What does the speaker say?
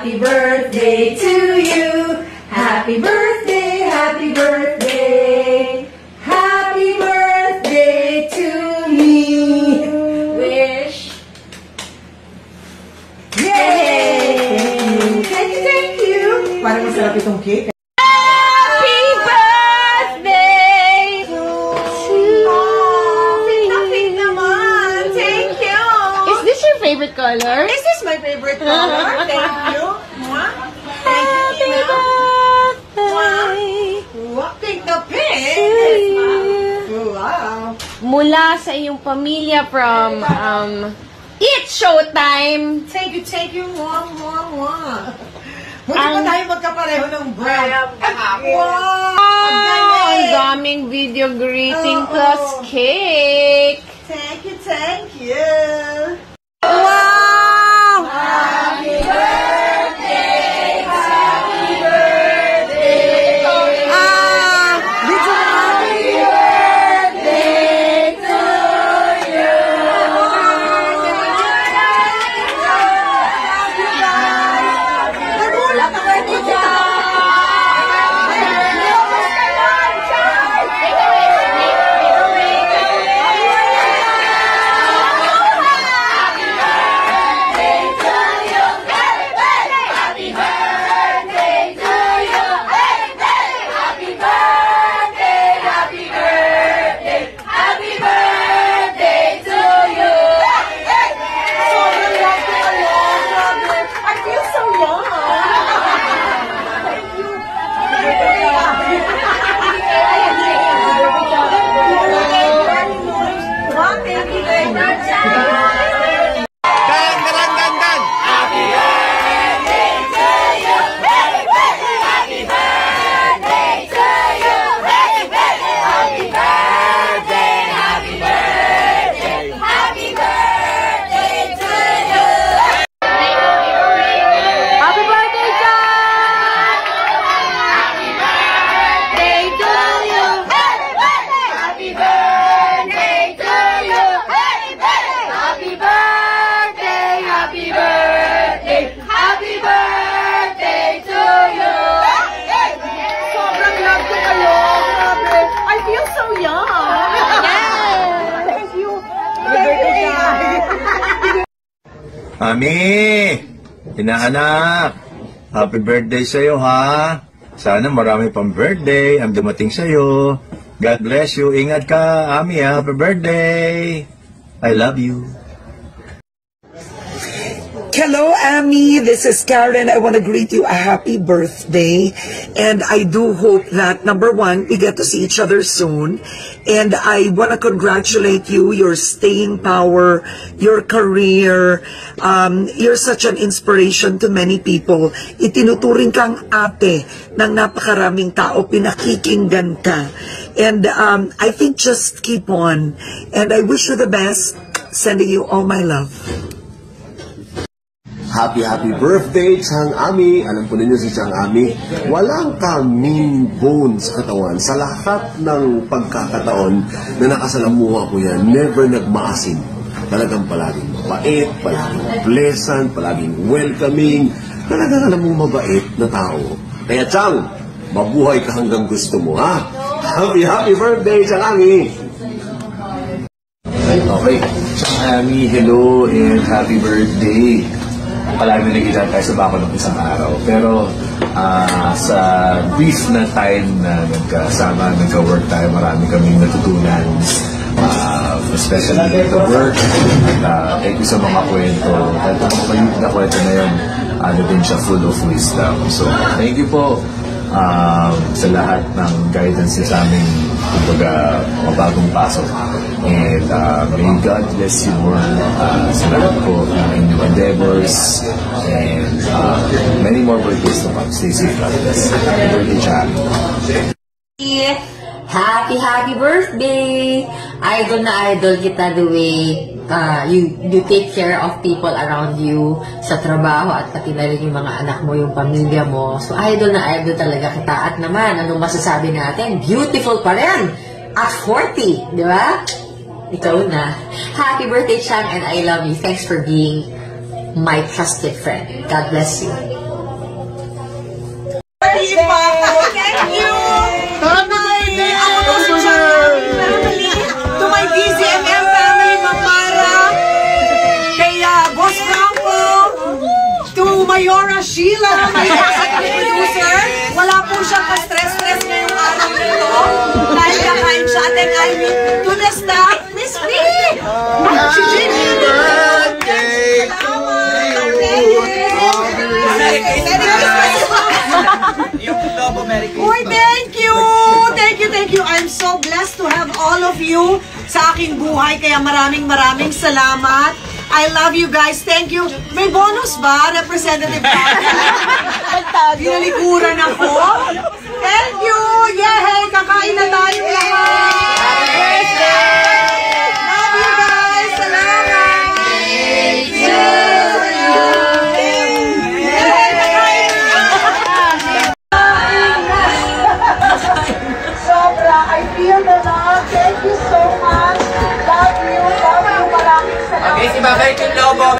Happy birthday to you. Happy birthday, happy birthday. Happy birthday to me. Wish. Yay! Thank you. Parang masarap itong cake. Happy birthday to you. Pink naman. Thank you. Is this your favorite color? This is my favorite color. Thank you. Mwah. Thank you. Mwah. Pink na pink. Wow. Mula sa iyong pamilya from It's Showtime. Thank you. Mwah, mwah, mwah. Buti pa tayo magkapareho ng brand. Wow. Ang daming video greeting plus cake. Thank you. Wow! Happy birthday! Happy birthday! Happy birthday to you! Nagulat ako dito! Ami, inaanak, happy birthday sa'yo ha. Sana marami pang birthday ang dumating sa'yo. God bless you. Ingat ka, Ami. Happy birthday. I love you. Hello, Ami. This is Karen. I want to greet you a happy birthday. And I do hope that, number one, we get to see each other soon. And I want to congratulate you, your staying power, your career. You're such an inspiration to many people. Itinuturing kang ate ng napakaraming tao. Pinakikinggan ka. And I think just keep on. And I wish you the best. Sending you all my love. Happy birthday, Chang Ami. Alam po ninyo si Chang Ami, walang kaming bone sa katawan. Sa lahat ng pagkakataon na nakasalamuha ko yan, never nagmaasin. Talagang palaging mabait, palaging pleasant, palaging welcoming. Talagang alam mong mabait na tao. Kaya Chang, mabuhay ka hanggang gusto mo, ha? Happy birthday, Chang Ami. Okay, Chang Ami, hello and happy birthday. Palagi nagkita tayo sa bako ng isang araw. Pero sa brief na time na nagkasama, nagka-work tayo, marami kaming natutunan. Especially the work. Thank you sa mga kwento. At ang mayroon na kwento na yun, ano din siya, full of wisdom. So, thank you po sa lahat ng guidance sa aming kumbaga mabagong pasok. And may God bless you more sa lahat po ng inyong endeavors and many more birthdays to come. Stay safe, God bless. Happy birthday, Charlie. Happy birthday! Idol na idol kita the way you take care of people around you sa trabaho at pati na rin yung mga anak mo, yung pamilya mo. So idol na idol talaga kita. At naman, anong masasabi natin? Beautiful pa rin! At 40, di ba? Ikaw na. Happy birthday, Chang, and I love you. Thanks for being my trusted friend. God bless you. To the staff, Miss B! Happy birthday to you! Uy, thank you! Thank you! I'm so blessed to have all of you sa aking buhay, kaya maraming salamat. I love you guys. Thank you. May bonus ba, Representative Carla? Dinalikuran ako. Thank you! Yehey! Kakain na tayo lahat! Love you guys! Salamat! Thank you! Yehey! Kakain na! Sobra! I feel the love. Thank you so much. Love you. Maraming salamat. Okay, si Babay Lobo.